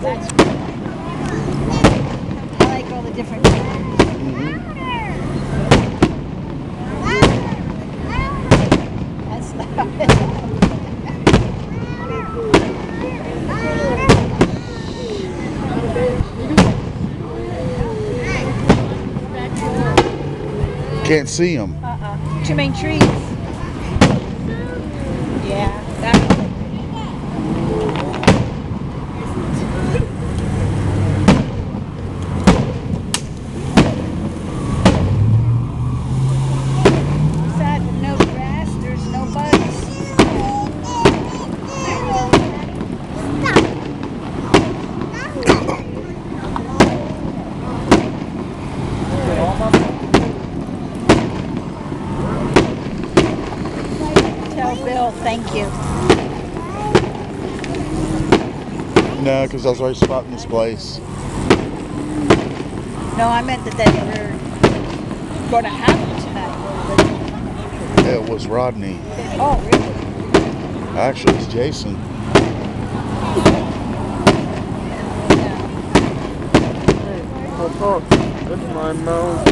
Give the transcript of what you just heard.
That's cool. I like all the different colors. That's loud. Can't see them. Too many trees. Yeah, that's sad. No grass, there's no bugs. Tell Bill thank you. No, because I was already spotting this place. No, I meant that they were going to have it tonight. It was Rodney. Oh, really? Actually, it's Jason. What's up? It's my mouth.